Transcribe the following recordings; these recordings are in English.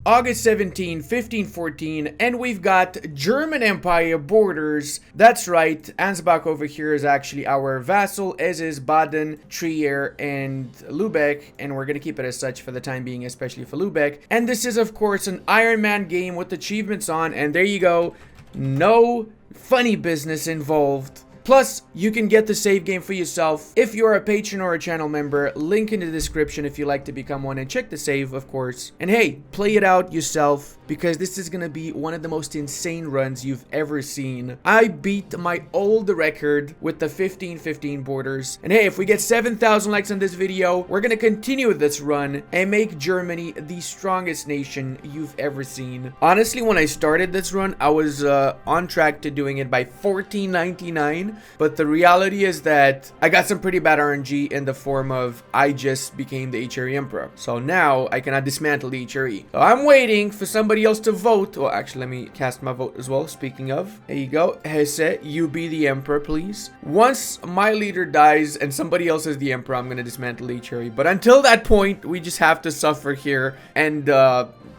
August 17, 1514, and we've got German Empire borders. That's right, Ansbach over here is actually our vassal, as is Baden, Trier, and Lübeck, and we're gonna keep it as such for the time being, especially for Lübeck. And this is, of course, an Iron Man game with achievements on, and there you go. No funny business involved. Plus, you can get the save game for yourself if you're a patron or a channel member. Link in the description if you'd like to become one, and check the save, of course. And hey, play it out yourself, because this is gonna be one of the most insane runs you've ever seen. I beat my old record with the 1515 borders. And hey, if we get 7,000 likes on this video, we're gonna continue this run and make Germany the strongest nation you've ever seen. Honestly, when I started this run, I was on track to doing it by 1499. But the reality is that I got some pretty bad RNG in the form of I just became the HRE Emperor. So now I cannot dismantle the HRE. So I'm waiting for somebody else to vote. Well, actually, let me cast my vote as well. Speaking of, there you go. Hesse, you be the Emperor, please. Once my leader dies and somebody else is the Emperor, I'm going to dismantle the HRE. But until that point, we just have to suffer here and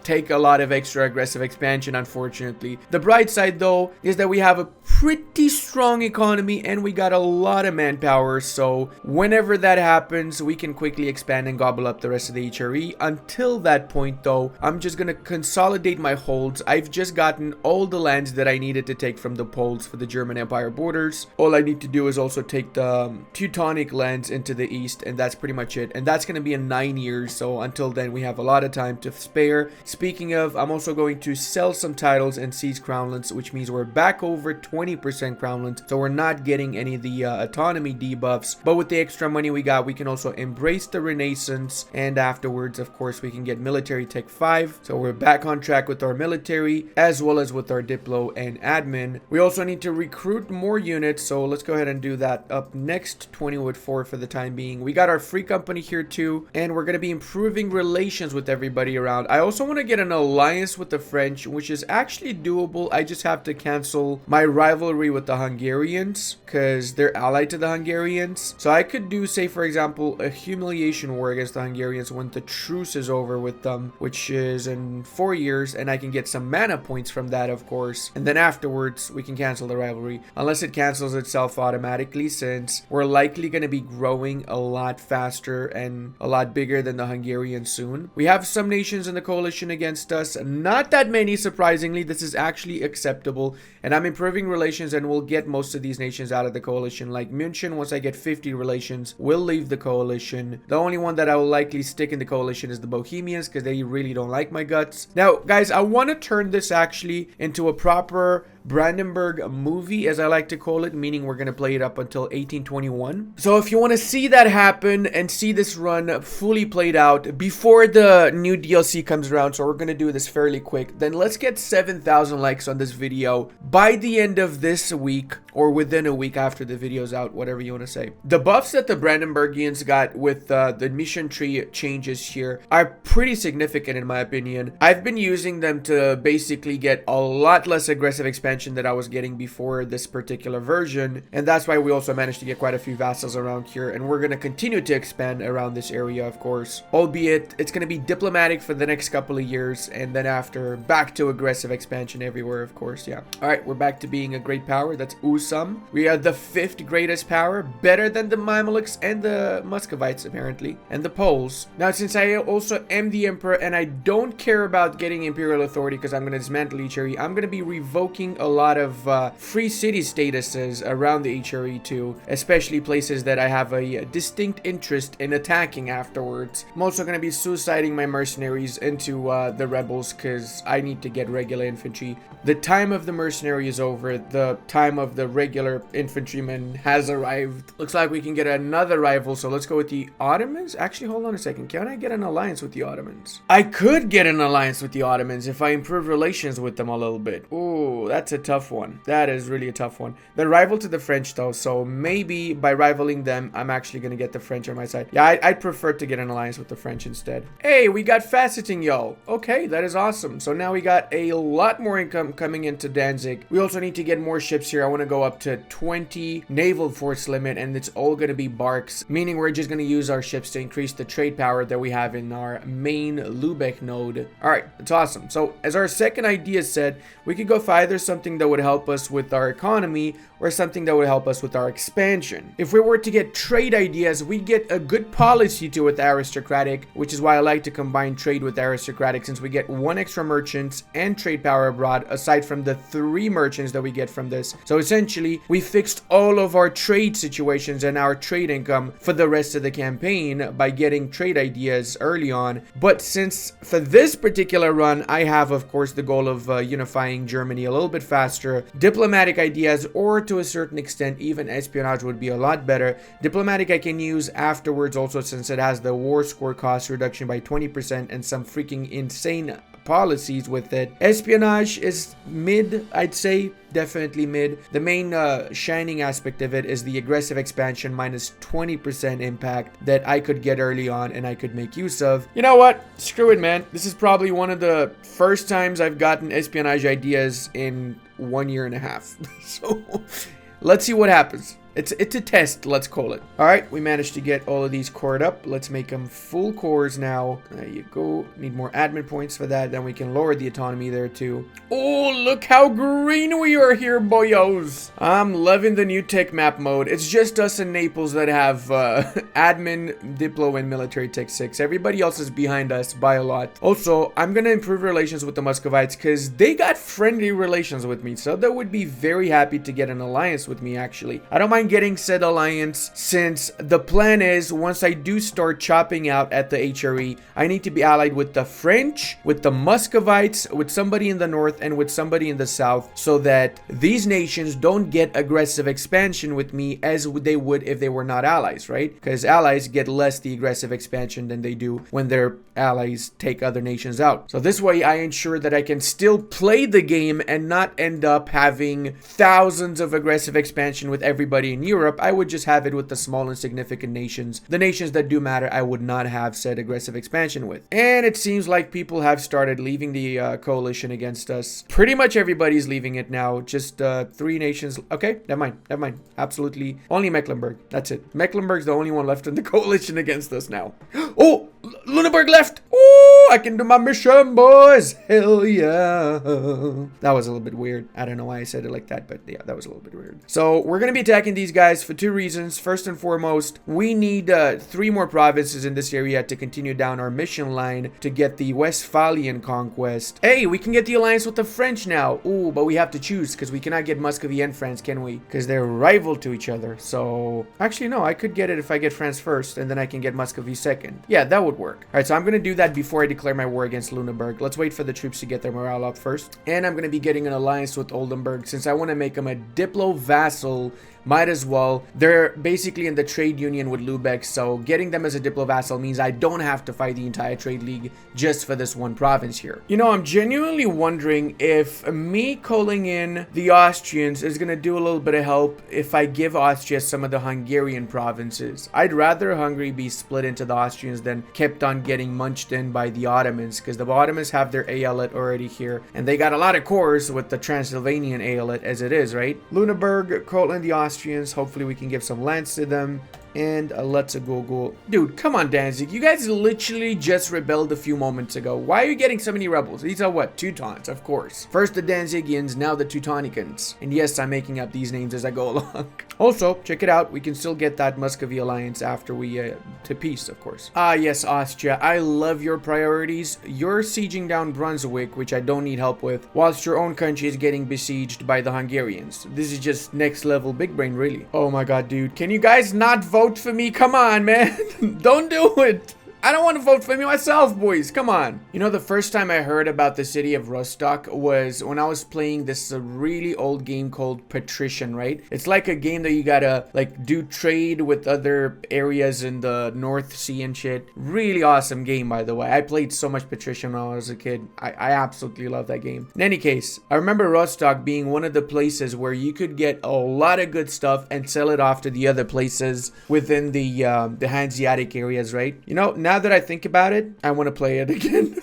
take a lot of extra aggressive expansion, unfortunately. The bright side, though, is that we have a pretty strong economy and we got a lot of manpower, so whenever that happens, we can quickly expand and gobble up the rest of the HRE. Until that point, though, I'm just gonna consolidate my holds. I've just gotten all the lands that I needed to take from the Poles for the German Empire borders. All I need to do is also take the Teutonic lands into the east, and that's pretty much it. And that's gonna be in 9 years, so until then, we have a lot of time to spare. Speaking of, I'm also going to sell some titles and seize crownlands, which means we're back over 20% crownlands, so we're not getting any of the autonomy debuffs. But with the extra money we got, we can also embrace the Renaissance, and afterwards, of course, we can get military tech 5. So we're back on track with our military, as well as with our diplo and admin. We also need to recruit more units, so let's go ahead and do that. Up next, 20 with 4 for the time being. We got our free company here too, and we're going to be improving relations with everybody around. I also want to get an alliance with the French, which is actually doable. I just have to cancel my rivalry with the Hungarians because they're allied to the Hungarians. So I could do, say for example, a humiliation war against the Hungarians when the truce is over with them, which is in 4 years, and I can get some mana points from that, of course. And then afterwards, we can cancel the rivalry, unless it cancels itself automatically, since we're likely going to be growing a lot faster and a lot bigger than the Hungarians soon. We have some nations in the coalition against us, not that many, surprisingly. This is actually acceptable, and I'm improving relations, and we'll get most of these nations out of the coalition. Like München, once I get 50 relations, will leave the coalition. The only one that I will likely stick in the coalition is the Bohemians, because they really don't like my guts. Now guys, I want to turn this actually into a proper Brandenburg movie, as I like to call it, meaning we're going to play it up until 1821. So if you want to see that happen and see this run fully played out before the new DLC comes around, so we're going to do this fairly quick, then let's get 7,000 likes on this video by the end of this week, or within a week after the video's out, whatever you want to say. The buffs that the Brandenburgians got with the mission tree changes here are pretty significant in my opinion. I've been using them to basically get a lot less aggressive expansion that I was getting before this particular version, and that's why we also managed to get quite a few vassals around here, and we're going to continue to expand around this area, of course, albeit it's going to be diplomatic for the next couple of years, and then after, back to aggressive expansion everywhere, of course. Yeah. All right, we're back to being a great power. That's awesome. We are the 5th greatest power, better than the Mamelukes and the Muscovites, apparently, and the Poles. Now, since I also am the Emperor, and I don't care about getting Imperial authority because I'm going to dismantle HRE, I'm going to be revoking a lot of free city statuses around the HRE too, especially places that I have a distinct interest in attacking afterwards. I'm also going to be suiciding my mercenaries into the rebels because I need to get regular infantry. The time of the mercenary is over. The time of the regular infantryman has arrived. Looks like we can get another rival, so let's go with the Ottomans. Actually, hold on a second. Can I get an alliance with the Ottomans? I could get an alliance with the Ottomans if I improve relations with them a little bit. Ooh, that That's a tough one. That is really a tough one. They're rival to the French though, so maybe by rivaling them, I'm actually gonna get the French on my side. Yeah, I'd prefer to get an alliance with the French instead. Hey, we got faceting, yo. Okay, that is awesome. So now we got a lot more income coming into Danzig. We also need to get more ships here. I want to go up to 20 naval force limit, and it's all gonna be barks, meaning we're just gonna use our ships to increase the trade power that we have in our main Lübeck node. All right, that's awesome. So as our second idea said, we could go for either something that would help us with our economy or something that would help us with our expansion. If we were to get trade ideas, we get a good policy to with aristocratic, which is why I like to combine trade with aristocratic, since we get 1 extra merchants and trade power abroad aside from the 3 merchants that we get from this. So essentially we fixed all of our trade situations and our trade income for the rest of the campaign by getting trade ideas early on. But since for this particular run I have of course the goal of unifying Germany a little bit faster, diplomatic ideas, or to a certain extent even espionage would be a lot better. Diplomatic I can use afterwards also, since it has the war score cost reduction by 20% and some freaking insane policies with it. Espionage is mid, I'd say, definitely mid. The main shining aspect of it is the aggressive expansion minus 20% impact that I could get early on and I could make use of. You know what? Screw it, man. This is probably one of the first times I've gotten espionage ideas in 1.5 years. So let's see what happens. It's a test, let's call it. All right, we managed to get all of these cored up. Let's make them full cores now. There you go. Need more admin points for that. Then we can lower the autonomy there too. Oh, look how green we are here, boyos. I'm loving the new tech map mode. It's just us in Naples that have admin, diplo, and military tech 6. Everybody else is behind us by a lot. Also, I'm gonna improve relations with the Muscovites because they got friendly relations with me. So they would be very happy to get an alliance with me, actually. I don't mind getting said alliance, since the plan is once I do start chopping out at the HRE, I need to be allied with the French, with the Muscovites, with somebody in the north, and with somebody in the south, so that these nations don't get aggressive expansion with me as they would if they were not allies, right? Because allies get less the aggressive expansion than they do when their allies take other nations out. So this way I ensure that I can still play the game and not end up having thousands of aggressive expansion with everybody in Europe. I would just have it with the small and significant nations. The nations that do matter, I would not have said aggressive expansion with. And it seems like people have started leaving the coalition against us. Pretty much everybody's leaving it now. Just 3 nations. Okay, never mind. Never mind. Absolutely. Only Mecklenburg. That's it. Mecklenburg's the only one left in the coalition against us now. Oh! Lüneburg left! Oh, I can do my mission, boys! Hell yeah! That was a little bit weird. I don't know why I said it like that, but yeah, that was a little bit weird. So, we're gonna be attacking these guys for 2 reasons. First and foremost, we need 3 more provinces in this area to continue down our mission line to get the Westphalian conquest. Hey, we can get the alliance with the French now. Ooh, but we have to choose, because we cannot get Muscovy and France, can we? Because they're rival to each other. So, actually, no, I could get it if I get France first, and then I can get Muscovy second. Yeah, that would work. All right, so I'm going to do that before I declare my war against Lüneburg. Let's wait for the troops to get their morale up first. And I'm going to be getting an alliance with Oldenburg, since I want to make them a diplo vassal. Might as well. They're basically in the trade union with Lübeck, so getting them as a diplo vassal means I don't have to fight the entire trade league just for this one province here. You know, I'm genuinely wondering if me calling in the Austrians is going to do a little bit of help if I give Austria some of the Hungarian provinces. I'd rather Hungary be split into the Austrians than kept on getting munched in by the Ottomans, because the Ottomans have their Eyalet already here, and they got a lot of cores with the Transylvanian Eyalet as it is, right? Lüneburg, call in the Austrians. Hopefully we can give some lands to them. And let's go. Dude, come on, Danzig. You guys literally just rebelled a few moments ago. Why are you getting so many rebels? These are what? Teutons, of course. First the Danzigians, now the Teutonicans. And yes, I'm making up these names as I go along. Also, check it out. We can still get that Muscovy alliance after we to peace, of course. Ah, yes, Austria. I love your priorities. You're sieging down Brunswick, which I don't need help with, whilst your own country is getting besieged by the Hungarians. This is just next level big brain, really. Oh my god, dude. Can you guys not vote for me? Come on, man. Don't do it. I don't want to vote for me myself, boys. Come on. You know, the first time I heard about the city of Rostock was when I was playing this really old game called Patrician, right? It's like a game that you gotta like do trade with other areas in the North Sea and shit. Really awesome game, by the way. I played so much Patrician when I was a kid. I absolutely love that game. In any case, I remember Rostock being one of the places where you could get a lot of good stuff and sell it off to the other places within the Hanseatic areas, right? You know, now that I think about it, I want to play it again.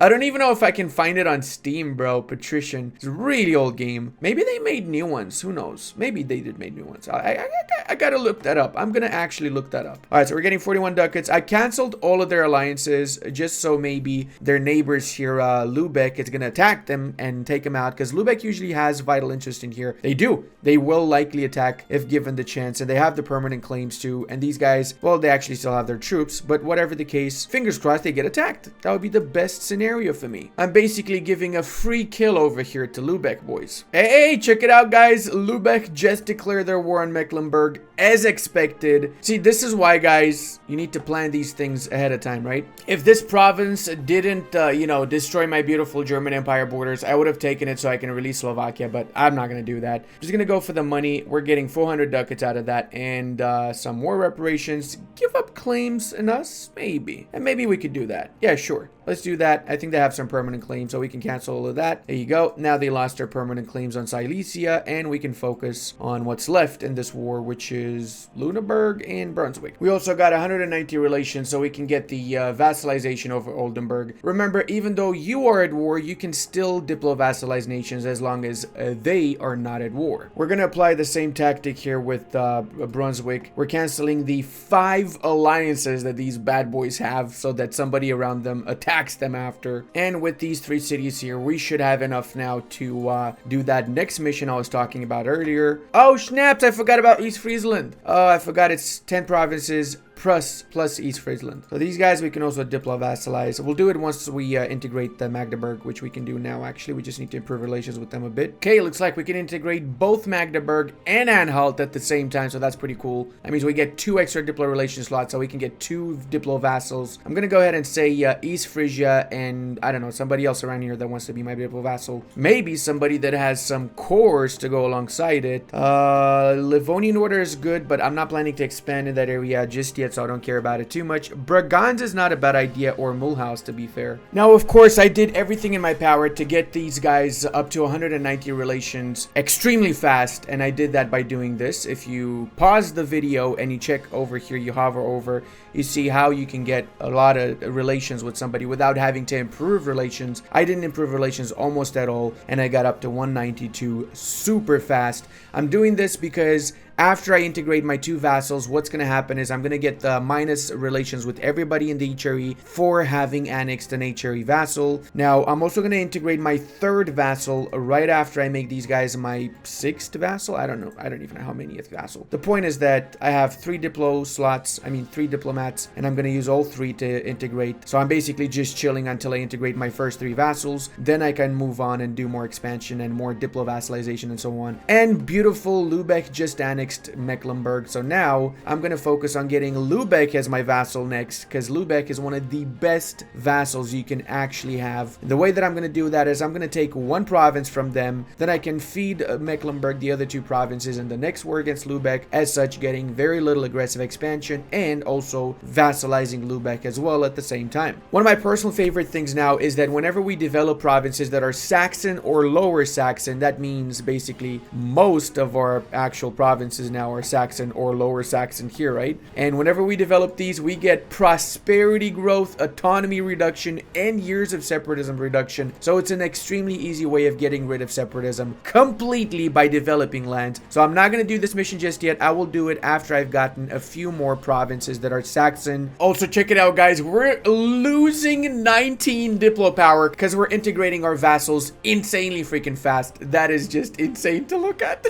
I don't even know if I can find it on Steam, bro. Patrician. It's a really old game. Maybe they made new ones. Who knows? Maybe they did make new ones. I gotta look that up. I'm gonna actually look that up. Alright, so we're getting 41 ducats. I canceled all of their alliances just so maybe their neighbors here, Lubeck, is gonna attack them and take them out, because Lubeck usually has vital interest in here. They do. They will likely attack if given the chance, and they have the permanent claims too. And these guys, well, they actually still have their troops, but whatever the case, fingers crossed they get attacked. That would be the best scenario for me. I'm basically giving a free kill over here to Lubeck, boys. Hey, check it out, guys. Lubeck just declared their war on Mecklenburg as expected. See, this is why, guys, you need to plan these things ahead of time, right? If this province didn't, you know, destroy my beautiful German Empire borders, I would have taken it so I can release Slovakia, but I'm not going to do that. I'm just going to go for the money. We're getting 400 ducats out of that and some more reparations. Give up claims in us? Maybe. And maybe we could do that. Yeah, sure. Let's do that. I think they have some permanent claims, so we can cancel all of that. There you go. Now they lost their permanent claims on Silesia, and we can focus on what's left in this war, which is Lüneburg and Brunswick. We also got 190 relations, so we can get the vassalization over Oldenburg. Remember, even though you are at war, you can still diplo-vassalize nations as long as they are not at war. We're going to apply the same tactic here with Brunswick. We're canceling the 5 alliances that these bad boys have so that somebody around them attacks them after. And with these 3 cities here, we should have enough now to do that next mission I was talking about earlier. Oh, snaps! I forgot about East Friesland. Oh, I forgot it's 10 provinces plus East Friesland. So these guys we can also diplo-vassalize. We'll do it once we integrate the Magdeburg, which we can do now. Actually, we just need to improve relations with them a bit. Okay, looks like we can integrate both Magdeburg and Anhalt at the same time, so that's pretty cool. That means we get 2 extra diplo relation slots, so we can get 2 diplo vassals. I'm gonna go ahead and say East Frisia and, I don't know, somebody else around here that wants to be my diplo vassal. Maybe somebody that has some cores to go alongside it. Livonian Order is good, but I'm not planning to expand in that area just yet, so I don't care about it too much. Braganza is not a bad idea, or Mulhouse, to be fair. Now, of course, I did everything in my power to get these guys up to 190 relations extremely fast, and I did that by doing this. If you pause the video and you check over here, you hover over, you see how you can get a lot of relations with somebody without having to improve relations. I didn't improve relations almost at all, and I got up to 192 super fast. I'm doing this because after I integrate my 2 vassals, what's going to happen is I'm going to get the minus relations with everybody in the HRE for having annexed an HRE vassal. Now, I'm also going to integrate my 3rd vassal right after I make these guys my 6th vassal. I don't know. I don't even know how many vassal. The point is that I have 3 diplo slots, 3 diplomats, and I'm going to use all 3 to integrate. So I'm basically just chilling until I integrate my first 3 vassals. Then I can move on and do more expansion and more diplo vassalization and so on. And beautiful Lübeck just annexed Mecklenburg, so now I'm going to focus on getting Lübeck as my vassal next, because Lübeck is one of the best vassals you can actually have. The way that I'm going to do that is I'm going to take 1 province from them, then I can feed Mecklenburg the other 2 provinces in the next war against Lübeck, as such getting very little aggressive expansion and also vassalizing Lübeck as well at the same time. One of my personal favorite things now is that whenever we develop provinces that are Saxon or Lower Saxon, that means basically most of our actual provinces now are Saxon or Lower Saxon here, right? And whenever we develop these, we get prosperity growth, autonomy reduction, and years of separatism reduction. So it's an extremely easy way of getting rid of separatism completely by developing land. So I'm not going to do this mission just yet. I will do it after I've gotten a few more provinces that are Saxon. Also, check it out, guys. We're losing 19 diplo power because we're integrating our vassals insanely freaking fast. That is just insane to look at.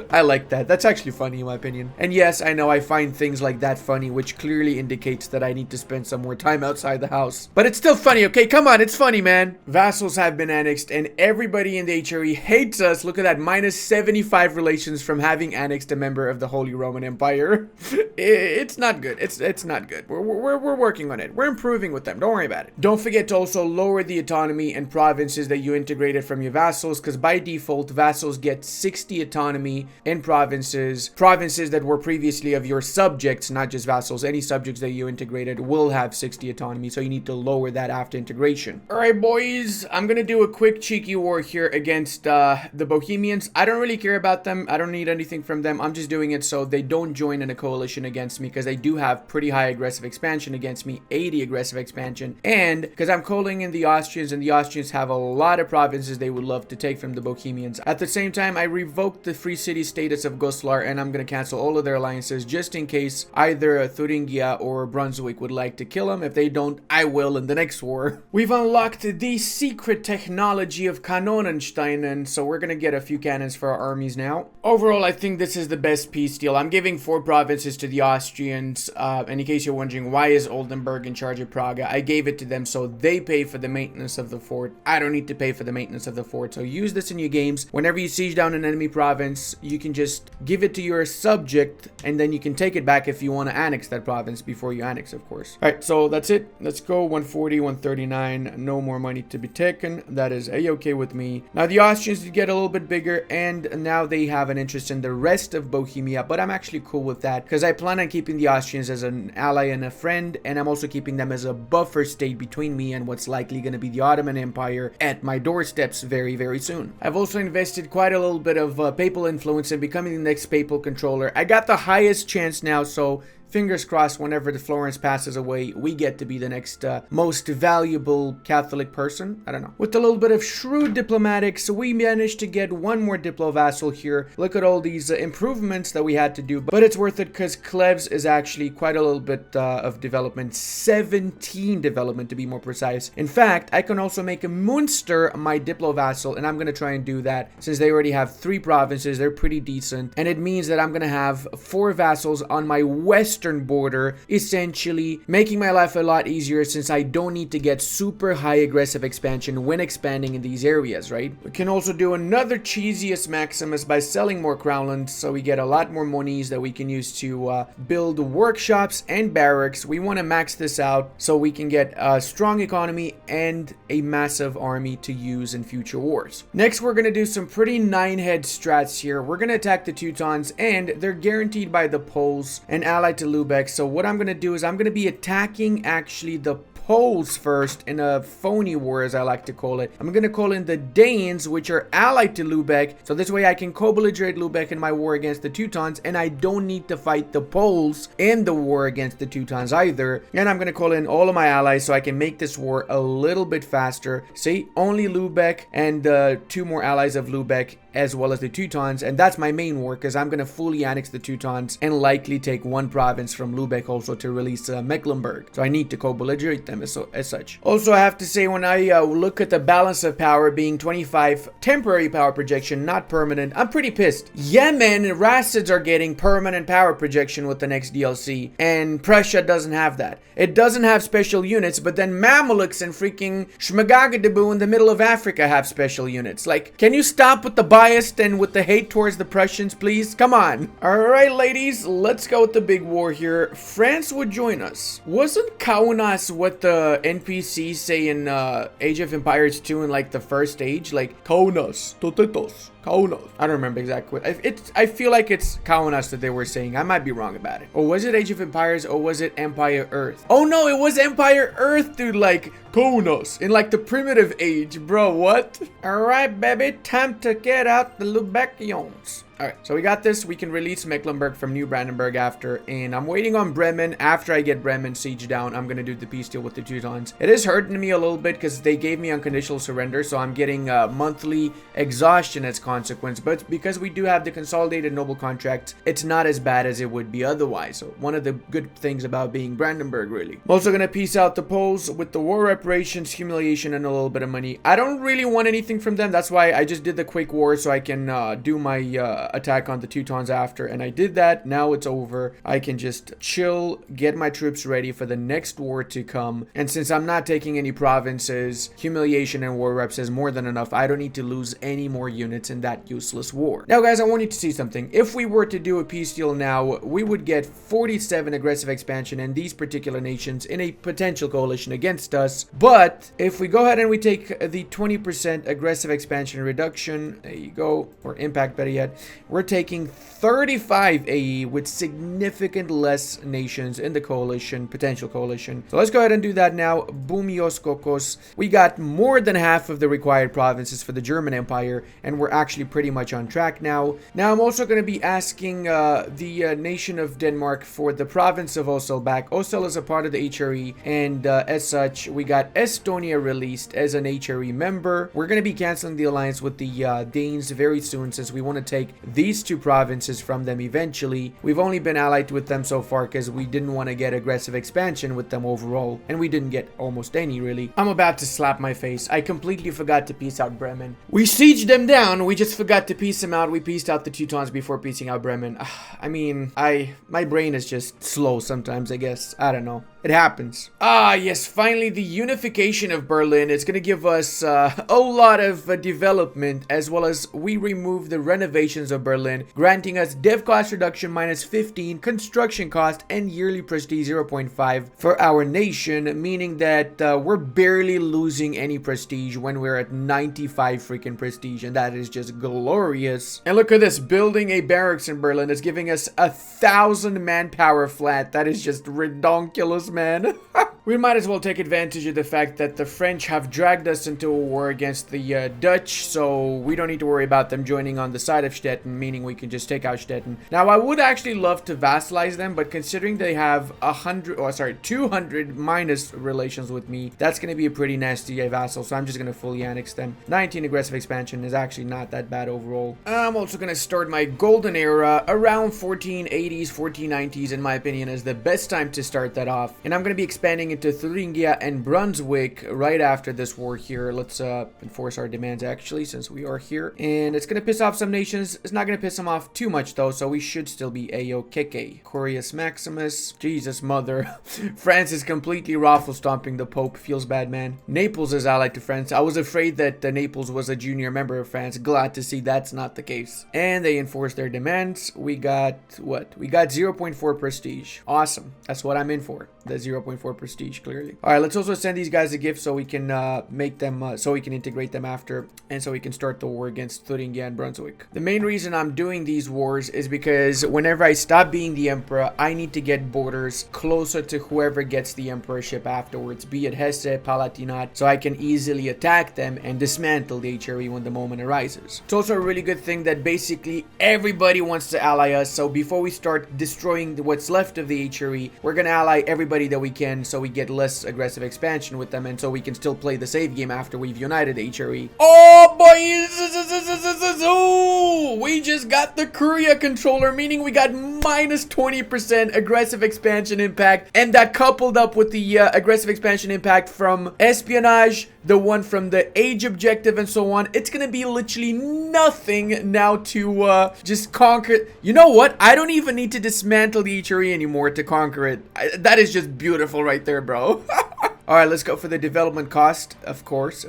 I like that. That's actually funny in my opinion. And yes, I know I find things like that funny, which clearly indicates that I need to spend some more time outside the house. But it's still funny, okay? Come on, it's funny, man. Vassals have been annexed and everybody in the HRE hates us. Look at that, minus 75 relations from having annexed a member of the Holy Roman Empire. It's not good. It's not good. We're working on it. We're improving with them. Don't worry about it. Don't forget to also lower the autonomy and provinces that you integrated from your vassals, because by default, vassals get 60 autonomy in provinces that were previously of your subjects, not just vassals. Any subjects that you integrated will have 60 autonomy, so you need to lower that after integration. All right, boys, I'm gonna do a quick cheeky war here against the Bohemians. I don't really care about them. I don't need anything from them. I'm just doing it so they don't join in a coalition against me, because they do have pretty high aggressive expansion against me, 80 aggressive expansion, and because I'm calling in the Austrians, and the Austrians have a lot of provinces they would love to take from the Bohemians. At the same time, I revoked the free city status of Goslar, and I'm gonna cancel all of their alliances just in case either Thuringia or Brunswick would like to kill them. If they don't, I will in the next war. We've unlocked the secret technology of Kanonensteinen, so we're gonna get a few cannons for our armies now. Overall, I think this is the best peace deal. I'm giving 4 provinces to the Austrians, and in case you're wondering why is Oldenburg in charge of Praga, I gave it to them so they pay for the maintenance of the fort. I don't need to pay for the maintenance of the fort, so use this in your games. Whenever you siege down an enemy province, you can just give it to your subject, and then you can take it back if you want to annex that province before you annex, of course. All right, so that's it. Let's go. 140, 139. No more money to be taken. That is a-okay with me. Now, the Austrians did get a little bit bigger, and now they have an interest in the rest of Bohemia, but I'm actually cool with that, because I plan on keeping the Austrians as an ally and a friend, and I'm also keeping them as a buffer state between me and what's likely going to be the Ottoman Empire at my doorsteps very, very soon. I've also invested quite a little bit of papal influence in becoming the next papal controller. I got the highest chance now, so fingers crossed, whenever the Florence passes away, we get to be the next most valuable Catholic person. I don't know. With a little bit of shrewd diplomatics, we managed to get one more diplo-vassal here. Look at all these improvements that we had to do, but it's worth it because Cleves is actually quite a little bit of development. 17 development to be more precise. In fact, I can also make a Munster my diplo-vassal, and I'm going to try and do that since they already have 3 provinces. They're pretty decent, and it means that I'm going to have 4 vassals on my western border, essentially making my life a lot easier since I don't need to get super high aggressive expansion when expanding in these areas, right? We can also do another cheesiest Maximus by selling more crownlands, so we get a lot more monies that we can use to build workshops and barracks. We want to max this out so we can get a strong economy and a massive army to use in future wars. Next, we're going to do some pretty 9-head strats here. We're going to attack the Teutons, and they're guaranteed by the Poles and allied to Lubeck. So what I'm going to do is I'm going to be attacking actually the Poles first in a phony war, as I like to call it. I'm going to call in the Danes, which are allied to Lubeck, so this way I can co-belligerate Lubeck in my war against the Teutons, and I don't need to fight the Poles in the war against the Teutons either. And I'm going to call in all of my allies so I can make this war a little bit faster. See, only Lubeck and 2 more allies of Lubeck as well as the Teutons, and that's my main war because I'm going to fully annex the Teutons and likely take 1 province from Lubeck also to release Mecklenburg. So I need to co-belligerate them as such. Also, I have to say, when I look at the balance of power being 25 temporary power projection, not permanent, I'm pretty pissed. Yemen and Rassids are getting permanent power projection with the next DLC, and Prussia doesn't have that. It doesn't have special units, but then Mamelukes and freaking Shmagagadebu in the middle of Africa have special units. Like, can you stop with the bias and with the hate towards the Prussians, please? Come on. Alright, ladies, let's go with the big war here. France would join us. Wasn't Kaunas what the NPCs say in Age of Empires 2 in like the first age? Like, Kaunas, Totetos. Kaunas. I don't remember exactly what. I feel like it's Kaunas that they were saying. I might be wrong about it. Or was it Age of Empires, or was it Empire Earth? Oh no, it was Empire Earth, dude. Like, Kaunas. In like the primitive age. Bro, what? Alright, baby. Time to get out the Lubeckians. Alright, so we got this. We can release Mecklenburg from New Brandenburg after, and I'm waiting on Bremen. After I get Bremen siege down, I'm gonna do the peace deal with the Teutons. It is hurting me a little bit because they gave me unconditional surrender, so I'm getting monthly exhaustion as consequence, but because we do have the consolidated noble contracts, it's not as bad as it would be otherwise. So one of the good things about being Brandenburg, really. I'm also gonna peace out the Poles with the war reparations, humiliation, and a little bit of money. I don't really want anything from them. That's why I just did the quick war so I can do my attack on the Teutons after, and I did that. Now it's over. I can just chill, get my troops ready for the next war to come. And since I'm not taking any provinces, humiliation and war reps is more than enough. I don't need to lose any more units in that useless war. Now, guys, I want you to see something. If we were to do a peace deal now, we would get 47 aggressive expansion in these particular nations in a potential coalition against us. But if we go ahead and we take the 20% aggressive expansion reduction, there you go, or impact better yet, we're taking 35 AE with significant less nations in the coalition, potential coalition. So let's go ahead and do that now. Bumios Kokos. We got more than half of the required provinces for the German Empire, and we're actually pretty much on track now. Now I'm also going to be asking the nation of Denmark for the province of Osel back. Osel is a part of the HRE, and as such, we got Estonia released as an HRE member. We're going to be canceling the alliance with the Danes very soon, since we want to take these two provinces from them eventually. We've only been allied with them so far because we didn't want to get aggressive expansion with them overall, and we didn't get almost any, really. I'm about to slap my face. I completely forgot to peace out Bremen. We sieged them down, we just forgot to peace them out. We peaced out the Teutons before piecing out Bremen. I mean, my brain is just slow sometimes, I guess. I don't know. It happens. Ah, yes, finally the unification of Berlin. It's going to give us a lot of development, as well as we remove the renovations of Berlin, granting us dev cost reduction -15, construction cost, and yearly prestige 0.5 for our nation, meaning that we're barely losing any prestige when we're at 95 freaking prestige, and that is just glorious. And look at this, building a barracks in Berlin is giving us 1,000 manpower flat. That is just redonkulous, man. We might as well take advantage of the fact that the French have dragged us into a war against the Dutch, so we don't need to worry about them joining on the side of Stettin, meaning we can just take out Stettin. Now, I would actually love to vassalize them, but considering they have 200 minus relations with me, that's going to be a pretty nasty vassal, so I'm just going to fully annex them. 19 aggressive expansion is actually not that bad overall. I'm also going to start my golden era around 1480s, 1490s, in my opinion, is the best time to start that off. And I'm going to be expanding into Thuringia and Brunswick right after this war here. Let's enforce our demands, actually, since we are here. And it's going to piss off some nations. It's not going to piss them off too much, though, so we should still be Aokeke. Corius Maximus. Jesus, mother. France is completely raffle stomping the Pope. Feels bad, man. Naples is allied to France. I was afraid that Naples was a junior member of France. Glad to see that's not the case. And they enforced their demands. We got, what? We got 0.4 prestige. Awesome. That's what I'm in for. The 0.4 prestige, clearly. All right, let's also send these guys a gift so we can make them, so we can integrate them after, and so we can start the war against Thuringia and Brunswick. The main reason I'm doing these wars is because whenever I stop being the emperor, I need to get borders closer to whoever gets the emperorship afterwards, be it Hesse, Palatinate, so I can easily attack them and dismantle the HRE when the moment arises. It's also a really good thing that basically everybody wants to ally us, so before we start destroying what's left of the HRE, we're gonna ally everybody that we can, so we get less aggressive expansion with them, and so we can still play the save game after we've united HRE. Oh boy, we just got the Curia controller, meaning we got -20% aggressive expansion impact, and that coupled up with the aggressive expansion impact from espionage, the one from the age objective, and so on. It's gonna be literally nothing now to just conquer. You know what? I don't even need to dismantle the HRE anymore to conquer it. That is just beautiful right there, bro. All right, let's go for the development cost, of course.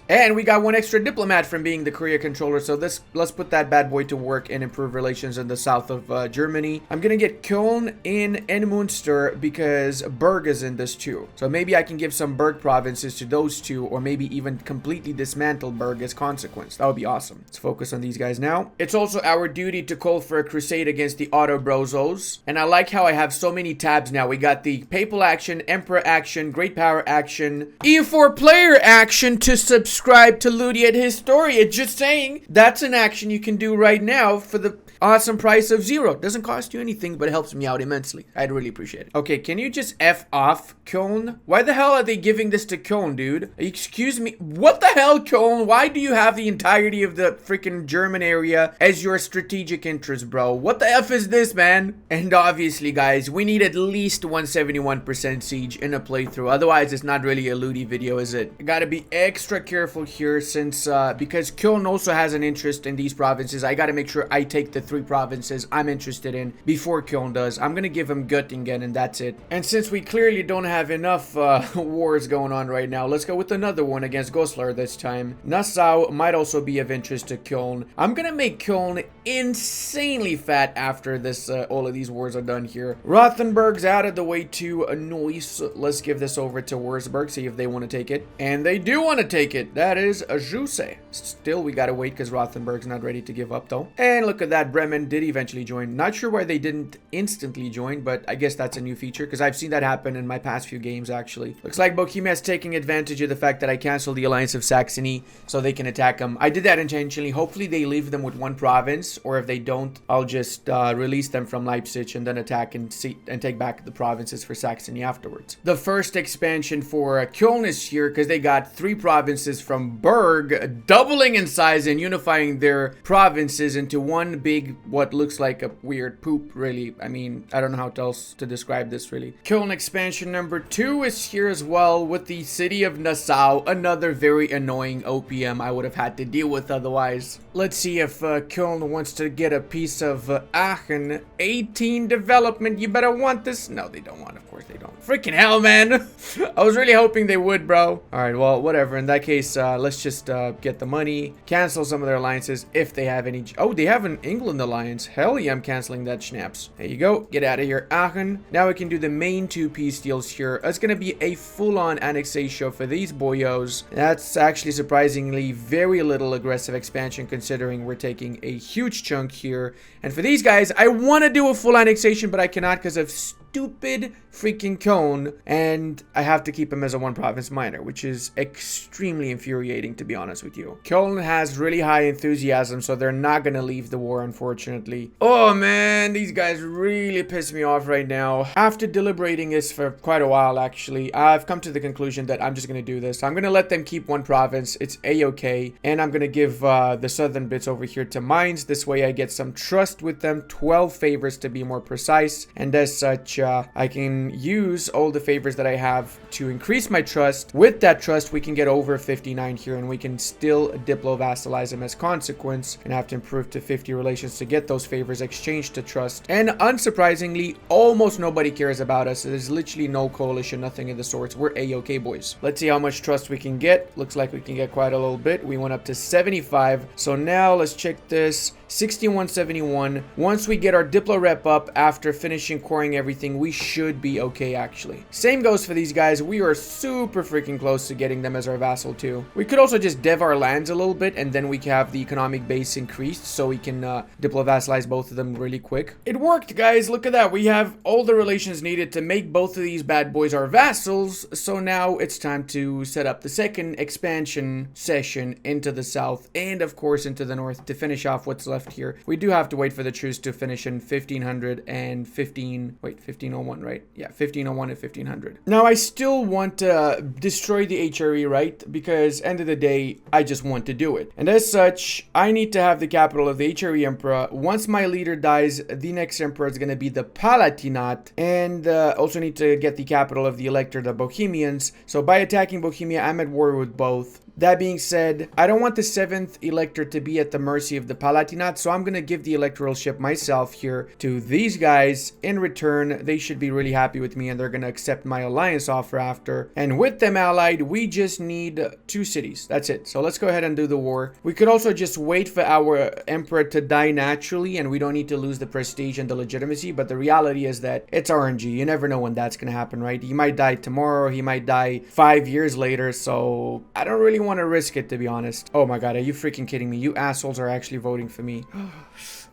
And we got one extra diplomat from being the Korea controller, so let's put that bad boy to work and improve relations in the south of Germany. I'm gonna get Köln in and Munster because Berg is in this too. So maybe I can give some Berg provinces to those two, or maybe even completely dismantle Berg as consequence. That would be awesome. Let's focus on these guys now. It's also our duty to call for a crusade against the Otto-Brozos. And I like how I have so many tabs now. We got the Papal action, Emperor action, Great Power action, EU4 player action to subscribe to Ludi at Historia. Just saying, that's an action you can do right now for the awesome price of 0. Doesn't cost you anything, but it helps me out immensely. I'd really appreciate it. Okay, can you just F off, Köln? Why the hell are they giving this to Köln, dude? Excuse me. What the hell, Köln? Why do you have the entirety of the freaking German area as your strategic interest, bro? What the F is this, man? And obviously, guys, we need at least 171% siege in a playthrough. Otherwise, it's not really a Ludi video, is it? I gotta be extra careful here since, because Köln also has an interest in these provinces. I gotta make sure I take the 3 provinces I'm interested in before Köln does. I'm gonna give him Göttingen and that's it. And since we clearly don't have enough wars going on right now, let's go with another one against Goslar this time. Nassau might also be of interest to Köln. I'm gonna make Köln insanely fat after this, all of these wars are done here. Rothenburg's out of the way to Neuss. Let's give this over to Wurzburg, see if they want to take it. And they do want to take it. That is a Jusse. Still, we gotta wait because Rothenburg's not ready to give up though. And look at that, Bremen did eventually join. Not sure why they didn't instantly join, but I guess that's a new feature because I've seen that happen in my past few games actually. Looks like Bohemia's taking advantage of the fact that I canceled the Alliance of Saxony so they can attack them. I did that intentionally. Hopefully they leave them with 1 province, or if they don't, I'll just release them from Leipzig and then attack and take back the provinces for Saxony afterwards. The first expansion for Köln is here because they got 3 provinces from Berg, doubling in size and unifying their provinces into one big, what looks like a weird poop, really. I mean, I don't know how else to describe this, really. Köln expansion number 2 is here as well with the city of Nassau, another very annoying OPM I would have had to deal with otherwise. Let's see if Köln wants to get a piece of Aachen. 18 development, you better want this. No, they don't want, of course they don't. Freaking hell, man. I was really hoping they would, bro. All right, well, whatever. In that case, let's just get the money, cancel some of their alliances if they have any. Oh, they have an England alliance. Hell yeah, I'm canceling that schnapps. There you go. Get out of here, Aachen. Now we can do the main 2 peace deals here. It's gonna be a full-on annexation for these boyos. That's actually surprisingly very little aggressive expansion considering we're taking a huge chunk here. And for these guys, I want to do a full annexation, but I cannot because of stupid freaking Köln, and I have to keep him as a 1 province minor, which is extremely infuriating, to be honest with you. Köln has really high enthusiasm, so they're not gonna leave the war, unfortunately. Oh man, these guys really piss me off right now. After deliberating this for quite a while, actually, I've come to the conclusion that I'm just gonna do this. I'm gonna let them keep 1 province. It's a-okay, and I'm gonna give the southern bits over here to Mainz. This way I get some trust with them, 12 favors to be more precise, and as such, I can use all the favors that I have to increase my trust. With that trust, we can get over 59 here, and we can still diplo-vassalize them as consequence, and have to improve to 50 relations to get those favors exchanged to trust. And unsurprisingly, almost nobody cares about us. There's literally no coalition, nothing of the sorts. We're a-okay, boys. Let's see how much trust we can get. Looks like we can get quite a little bit. We went up to 75. So now let's check this. 6171. Once we get our diplo rep up after finishing coring everything, we should be okay, actually. Same goes for these guys. We are super freaking close to getting them as our vassal too. We could also just dev our lands a little bit, and then we can have the economic base increased so we can diplo vassalize both of them really quick. It worked, guys. Look at that. We have all the relations needed to make both of these bad boys our vassals. So now it's time to set up the second expansion session into the south and of course into the north to finish off what's left here. We do have to wait for the truce to finish in 1501, right? Yeah, 1501 and 1500. Now, I still want to destroy the HRE, right? Because end of the day, I just want to do it. And as such, I need to have the capital of the HRE Emperor. Once my leader dies, the next emperor is going to be the Palatinate. And also need to get the capital of the Elector, the Bohemians. So by attacking Bohemia, I'm at war with both. That being said, I don't want the 7th elector to be at the mercy of the Palatinate, so I'm going to give the electoralship myself here to these guys. In return, they should be really happy with me, and they're going to accept my alliance offer after. And with them allied, we just need 2 cities. That's it. So let's go ahead and do the war. We could also just wait for our emperor to die naturally, and we don't need to lose the prestige and the legitimacy, but the reality is that it's RNG. You never know when that's going to happen, right? He might die tomorrow, he might die 5 years later, so I don't really want to risk it, to be honest. Oh my god, are you freaking kidding me? You assholes are actually voting for me.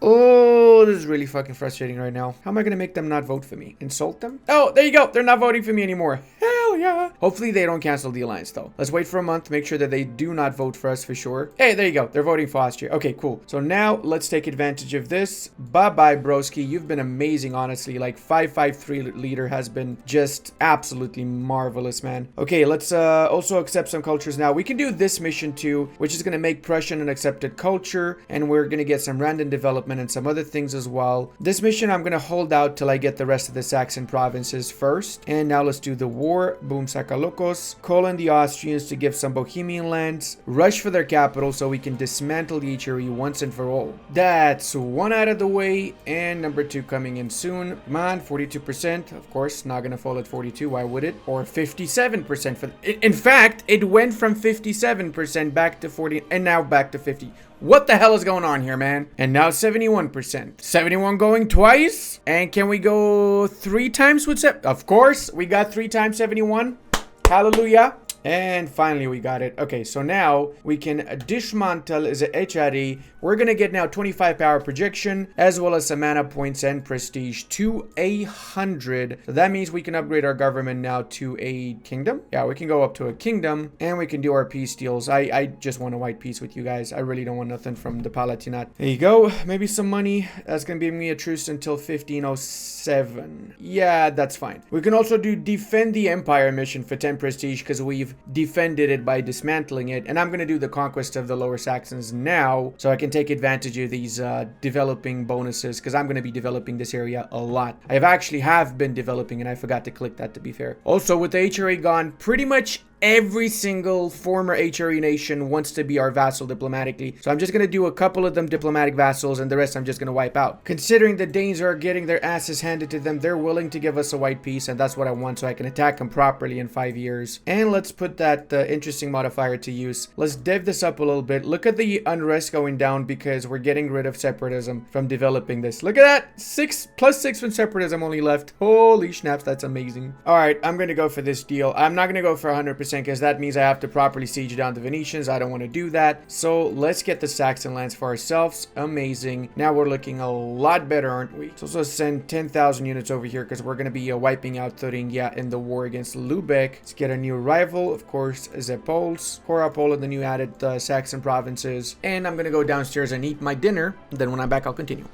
Oh, this is really fucking frustrating right now. How am I gonna make them not vote for me? Insult them? Oh, there you go. They're not voting for me anymore. Hell Hallelujah. Hopefully they don't cancel the alliance though. Let's wait for a month, make sure that they do not vote for us for sure. Hey, there you go. They're voting for Austria. Okay, cool. So now let's take advantage of this. Bye-bye, broski. You've been amazing, honestly. Like 553 leader has been just absolutely marvelous, man. Okay, let's also accept some cultures now. We can do this mission too, which is going to make Prussian an accepted culture, and we're going to get some random development and some other things as well. This mission I'm going to hold out till I get the rest of the Saxon provinces first. And now let's do the war. Boom sakalokos. Call in the Austrians to give some Bohemian lands. Rush for their capital so we can dismantle the HRE once and for all. That's one out of the way, and number 2 coming in soon. Come on, 42%. Of course, not going to fall at 42. Why would it? Or 57% for... In fact, it went from 57% back to 40 and now back to 50. What the hell is going on here, man? And now 71%. 71 going twice? And can we go 3 times with... Of course, we got 3 times 71. Hallelujah. And finally we got it. Okay, so now we can dismantle the HRE. We're gonna get now 25 power projection as well as some mana points and prestige to 100. So that means we can upgrade our government now to a kingdom. Yeah, we can go up to a kingdom and we can do our peace deals. I just want a white peace with you guys. I really don't want nothing from the Palatinate. There you go. Maybe some money. That's gonna be me a truce until 1507. Yeah, that's fine. We can also do defend the empire mission for 10 prestige because we've defended it by dismantling it, and I'm going to do the conquest of the Lower Saxons now so I can take advantage of these developing bonuses because I'm going to be developing this area a lot. I have been developing, and I forgot to click that, to be fair. Also, with the HRA gone, pretty much every single former HRE nation wants to be our vassal diplomatically. So I'm just going to do a couple of them diplomatic vassals and the rest I'm just going to wipe out. Considering the Danes are getting their asses handed to them, they're willing to give us a white peace, and that's what I want so I can attack them properly in 5 years. And let's put that interesting modifier to use. Let's dev this up a little bit. Look at the unrest going down because we're getting rid of separatism from developing this. Look at that! 6 plus 6 from separatism only left. Holy snaps, that's amazing. Alright, I'm going to go for this deal. I'm not going to go for 100% because that means I have to properly siege down the Venetians. I don't want to do that. So let's get the Saxon lands for ourselves. Amazing. Now we're looking a lot better, aren't we? So let's send 10,000 units over here because we're going to be wiping out Thuringia in the war against Lubeck. Let's get a new rival, of course, the Poles. Korapol, the new added Saxon provinces. And I'm going to go downstairs and eat my dinner. Then when I'm back, I'll continue.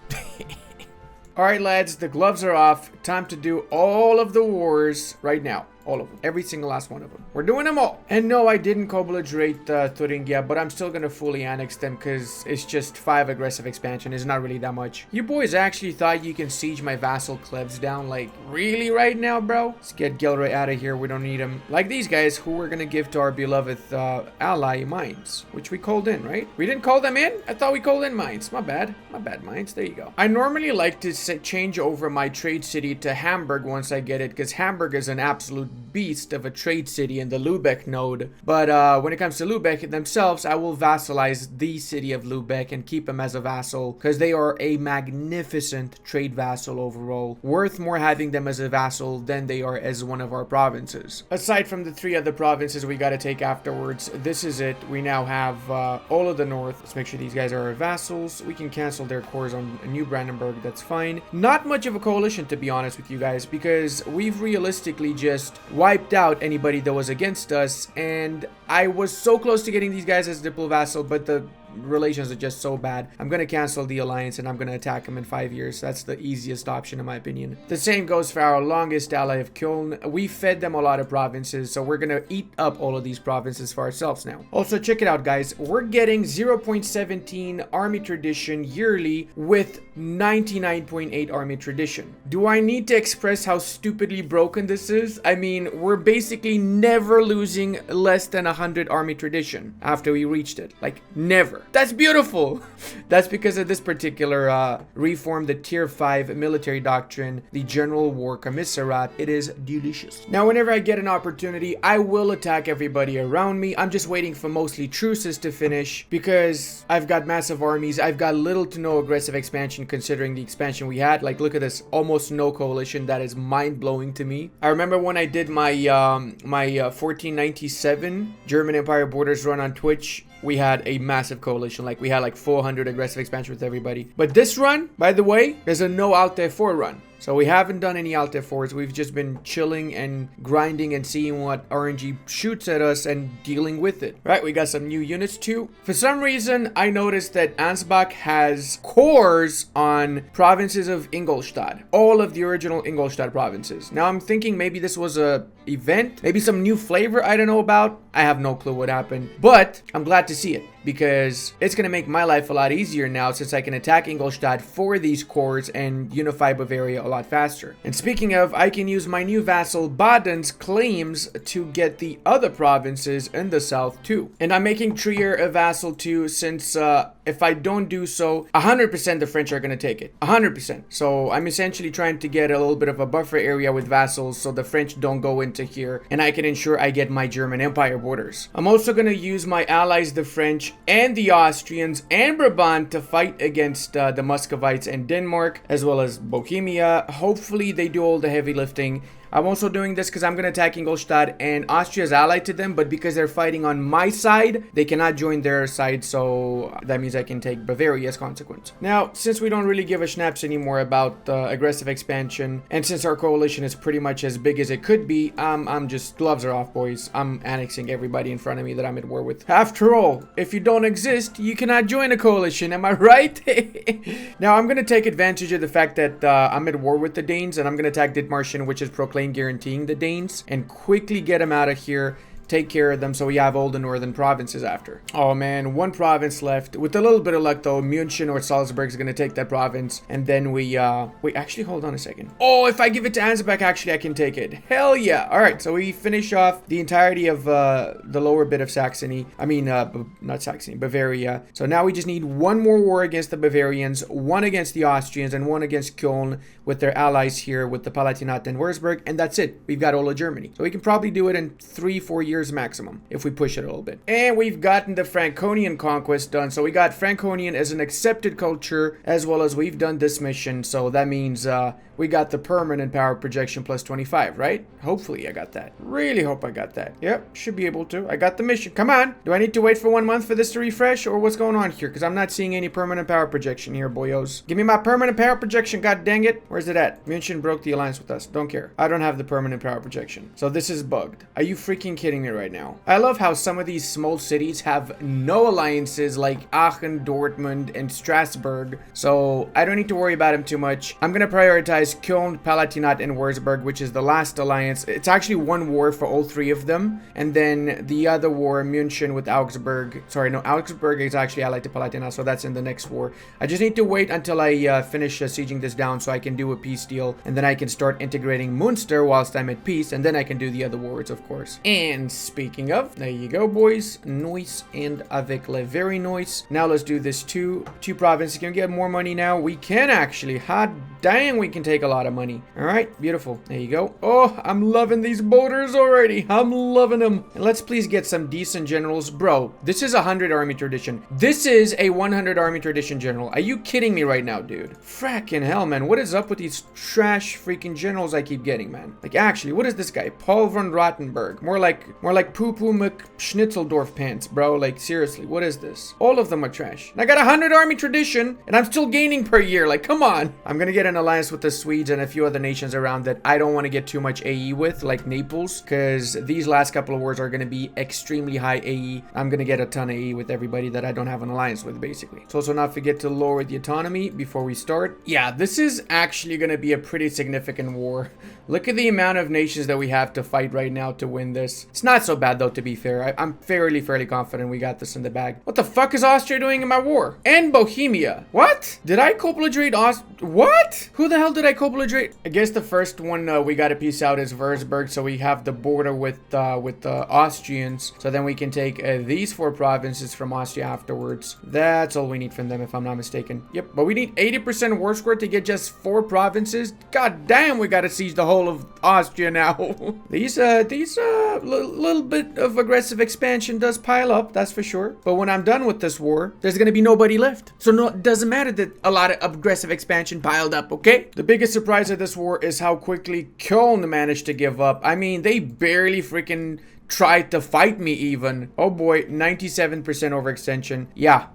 Alright lads, the gloves are off. Time to do all of the wars right now. All of them. Every single last one of them. We're doing them all. And no, I didn't co-belligerate Thuringia, but I'm still going to fully annex them because it's just 5 aggressive expansion. It's not really that much. You boys actually thought you can siege my vassal Klebs down? Like, really right now, bro? Let's get Gilroy out of here. We don't need him. Like these guys who we're going to give to our beloved ally, Mainz, which we called in, right? We didn't call them in? I thought we called in Mainz. My bad. My bad, Mainz. There you go. I normally like to change over my trade city to Hamburg once I get it because Hamburg is an absolute beast of a trade city in the Lubeck node. But when it comes to Lubeck themselves, I will vassalize the city of Lubeck and keep them as a vassal because they are a magnificent trade vassal overall. Worth more having them as a vassal than they are as one of our provinces. Aside from the 3 other provinces we got to take afterwards, this is it. We now have all of the north. Let's make sure these guys are our vassals. We can cancel their cores on New Brandenburg. That's fine. Not much of a coalition, to be honest with you guys, because we've realistically just wiped out anybody that was against us, and I was so close to getting these guys as diplo vassal, but the relations are just so bad. I'm gonna cancel the alliance and I'm gonna attack them in 5 years. That's the easiest option in my opinion. The same goes for our longest ally of Köln. We fed them a lot of provinces, so we're gonna eat up all of these provinces for ourselves now. Also, check it out, guys. We're getting 0.17 army tradition yearly with 99.8 army tradition. Do I need to express how stupidly broken this is? I mean, we're basically never losing less than 100 army tradition after we reached it. Like, never. That's beautiful. That's because of this particular reform, the tier 5 military doctrine, the general war commissariat. It is delicious. Now, whenever I get an opportunity, I will attack everybody around me. I'm just waiting for mostly truces to finish because I've got massive armies. I've got little to no aggressive expansion considering the expansion we had. Like, look at this. Almost no coalition. That is mind-blowing to me. I remember when I did my 1497 German Empire Borders run on Twitch, we had a massive coalition. Like, we had like 400 aggressive expansion with everybody. But this run, by the way, there's a no out there 4 run. So we haven't done any Alt F4s. We've just been chilling and grinding and seeing what RNG shoots at us and dealing with it. Right, we got some new units too. For some reason, I noticed that Ansbach has cores on provinces of Ingolstadt. All of the original Ingolstadt provinces. Now I'm thinking maybe this was a event, maybe some new flavor I don't know about. I have no clue what happened, but I'm glad to see it because it's going to make my life a lot easier now since I can attack Ingolstadt for these cores and unify Bavaria a lot faster. And speaking of, I can use my new vassal Baden's claims to get the other provinces in the south too. And I'm making Trier a vassal too, since if I don't do so, 100% the French are going to take it. 100%. So I'm essentially trying to get a little bit of a buffer area with vassals so the French don't go into here and I can ensure I get my German Empire borders. I'm also going to use my allies, the French and the Austrians and Brabant, to fight against the Muscovites and Denmark, as well as Bohemia. Hopefully they do all the heavy lifting. I'm also doing this because I'm going to attack Ingolstadt and Austria's allied to them, but because they're fighting on my side, they cannot join their side, so that means I can take Bavaria as consequence. Now, since we don't really give a schnaps anymore about aggressive expansion, and since our coalition is pretty much as big as it could be, I'm just, gloves are off, boys. I'm annexing everybody in front of me that I'm at war with. After all, if you don't exist, you cannot join a coalition, am I right? Now, I'm going to take advantage of the fact that I'm at war with the Danes, and I'm going to attack Dithmarschen, which is proclaimed guaranteeing the Danes, and quickly get them out of here, take care of them so we have all the northern provinces after. Oh man, one province left. With a little bit of luck though, München or Salzburg is going to take that province, and then we wait, actually hold on a second. Oh, if I give it to Ansbach, actually I can take it. Hell yeah. All right, so we finish off the entirety of the lower bit of Saxony. I mean, not Saxony, Bavaria. So now we just need one more war against the Bavarians, one against the Austrians, and one against Köln with their allies here with the Palatinate and Würzburg, and that's it. We've got all of Germany. So we can probably do it in 3-4 years maximum if we push it a little bit. And we've gotten the Franconian conquest done. So we got Franconian as an accepted culture, as well as we've done this mission. So that means we got the permanent power projection plus 25, right? Hopefully I got that. Really hope I got that. Yep, should be able to. I got the mission. Come on. Do I need to wait for 1 month for this to refresh, or what's going on here? Because I'm not seeing any permanent power projection here, boyos. Give me my permanent power projection, god dang it. Where's it at? München broke the alliance with us. Don't care. I don't have the permanent power projection. So this is bugged. Are you freaking kidding me right now? I love how some of these small cities have no alliances like Aachen, Dortmund, and Strasbourg. So I don't need to worry about them too much. I'm going to prioritize Köln, Palatinate, and Würzburg, which is the last alliance. It's actually one war for all three of them. And then the other war, München with Augsburg. Sorry, no, Augsburg is actually allied to Palatinate, so that's in the next war. I just need to wait until I finish sieging this down so I can do a peace deal. And then I can start integrating Munster whilst I'm at peace. And then I can do the other wars, of course. And speaking of, there you go, boys. Nice and avec le very nice. Now let's do this two provinces. Can we get more money now? We can actually. Hot dang, we can take a lot of money. All right, beautiful. There you go. Oh, I'm loving these borders already. I'm loving them. And let's please get some decent generals. Bro, this is a 100 army tradition. This is a 100 army tradition general. Are you kidding me right now, dude? Fracking hell, man. What is up with these trash freaking generals I keep getting, man? Like, actually, what is this guy? Paul von Rottenberg. More like Poo-Poo McSchnitzeldorf pants, bro. Like, seriously, what is this? All of them are trash. And I got a 100 army tradition, and I'm still gaining per year. Like, come on. I'm gonna get an alliance with the Swedes and a few other nations around that I don't want to get too much AE with, like Naples, because these last couple of wars are gonna be extremely high AE. I'm gonna get a ton of AE with everybody that I don't have an alliance with, basically. So also not forget to lower the autonomy before we start. Yeah, this is actually gonna be a pretty significant war. Look at the amount of nations that we have to fight right now to win this. It's not so bad though, to be fair. I'm fairly confident we got this in the bag. What the fuck is Austria doing in my war? And Bohemia. What? Did I co-belligerate What? Who the hell did I co-belligerate? I guess the first one we got to piece out is Würzburg, so we have the border with the Austrians. So then we can take these 4 provinces from Austria afterwards. That's all we need from them, if I'm not mistaken. Yep, but we need 80% war score to get just 4 provinces. God damn, we got to siege the whole of Austria now. These little bit of aggressive expansion does pile up, that's for sure. But when I'm done with this war, there's gonna be nobody left. So no, it doesn't matter that a lot of aggressive expansion piled up, okay? The biggest surprise of this war is how quickly Köln managed to give up. I mean, they barely freaking tried to fight me even. Oh boy, 97% overextension. Yeah,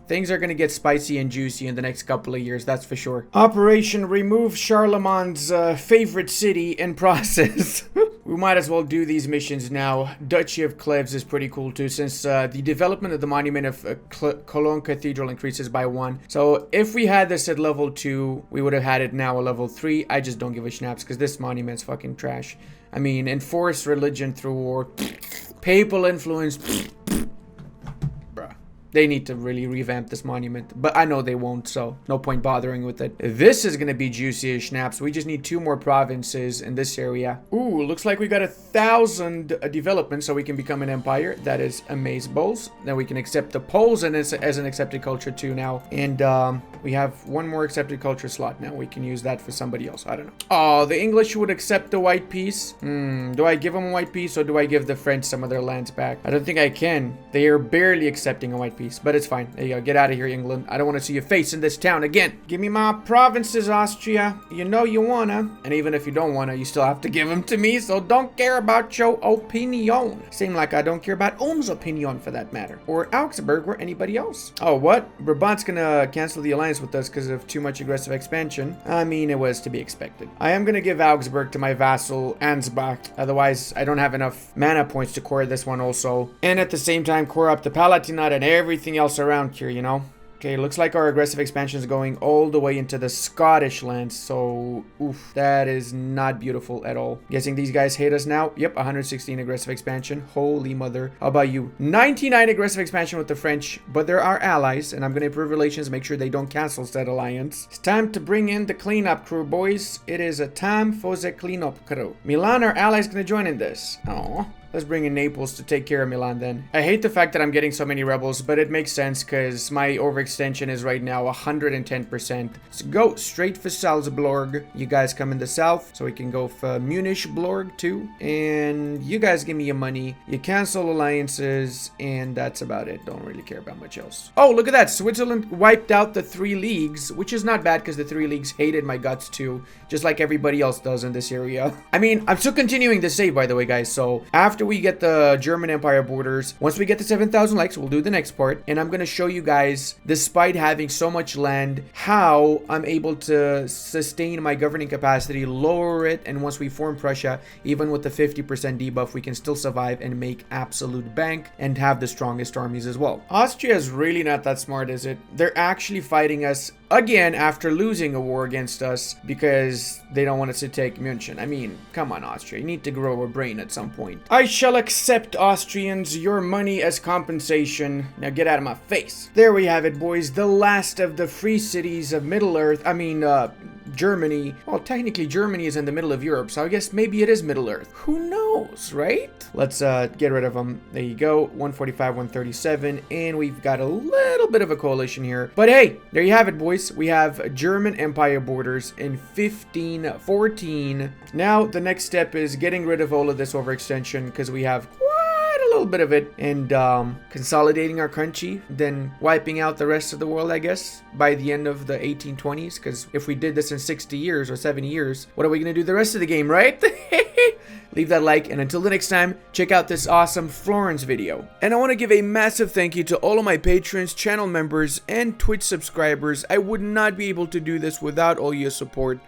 things are gonna get spicy and juicy in the next couple of years, that's for sure. Operation Remove Charlemagne's favorite city in process. We might as well do these missions now. Duchy of Cleves is pretty cool too, since the development of the monument of Cologne Cathedral increases by 1. So if we had this at level 2, we would have had it now at level 3. I just don't give a schnaps because this monument's fucking trash. I mean, enforce religion through war. Papal influence. They need to really revamp this monument, but I know they won't, so no point bothering with it. This is gonna be juicy as schnapps. We just need 2 more provinces in this area. Ooh, looks like we got 1,000 development, so we can become an empire. That is amazeballs. Then we can accept the Poles as an accepted culture too now. And we have 1 more accepted culture slot now. We can use that for somebody else. I don't know. Oh, the English would accept the white piece. Do I give them a white piece or do I give the French some of their lands back? I don't think I can. They are barely accepting a white piece, but it's fine. There you go. Get out of here, England. I don't want to see your face in this town again. Give me my provinces, Austria. You know you wanna. And even if you don't wanna, you still have to give them to me, so don't care about your opinion. Seem like I don't care about Ohm's opinion for that matter. Or Augsburg or anybody else. Oh, what? Brabant's gonna cancel the alliance with us because of too much aggressive expansion. I mean, it was to be expected. I am gonna give Augsburg to my vassal, Ansbach. Otherwise, I don't have enough mana points to core this one also. And at the same time, core up the Palatinate and everything else around here, you know. Okay, looks like our aggressive expansion is going all the way into the Scottish lands, so oof, that is not beautiful at all. Guessing these guys hate us now. Yep, 116 aggressive expansion. Holy mother. How about you? 99 aggressive expansion with the French, but they're our allies, and I'm going to improve relations, make sure they don't cancel said alliance. It's time to bring in the cleanup crew, boys. It is a time for the cleanup crew. Milan, our allies, going to join in this. Aww. Let's bring in Naples to take care of Milan then. I hate the fact that I'm getting so many rebels, but it makes sense because my overextension is right now 110%. So go straight for Salzburg. You guys come in the south, so we can go for Munich-Blorg too. And you guys give me your money. You cancel alliances, and that's about it. Don't really care about much else. Oh, look at that. Switzerland wiped out the 3 leagues, which is not bad because the 3 leagues hated my guts too, just like everybody else does in this area. I mean, I'm still continuing to save, by the way, guys. So after we get the German Empire borders, once we get to 7,000 likes, we'll do the next part, and I'm gonna show you guys, despite having so much land, how I'm able to sustain my governing capacity, lower it, and once we form Prussia, even with the 50% debuff, we can still survive and make absolute bank and have the strongest armies as well. Austria is really not that smart, is it? They're actually fighting us again after losing a war against us because they don't want us to take München. I mean, come on, Austria. You need to grow a brain at some point. I shall accept, Austrians, your money as compensation. Now get out of my face. There we have it, boys. The last of the free cities of Middle-earth. I mean, Germany. Well, technically Germany is in the middle of Europe, so I guess maybe it is Middle-earth. Who knows, right? Let's get rid of them. There you go. 145, 137, and we've got a little bit of a coalition here. But hey, there you have it, boys. We have German Empire borders in 1514. Now, the next step is getting rid of all of this overextension because we have quite a little bit of it, and consolidating our country, then wiping out the rest of the world, I guess, by the end of the 1820s, because if we did this in 60 years or 70 years, what are we going to do the rest of the game, right? Leave that like, and until the next time, check out this awesome Florence video. And I want to give a massive thank you to all of my patrons, channel members, and Twitch subscribers. I would not be able to do this without all your support.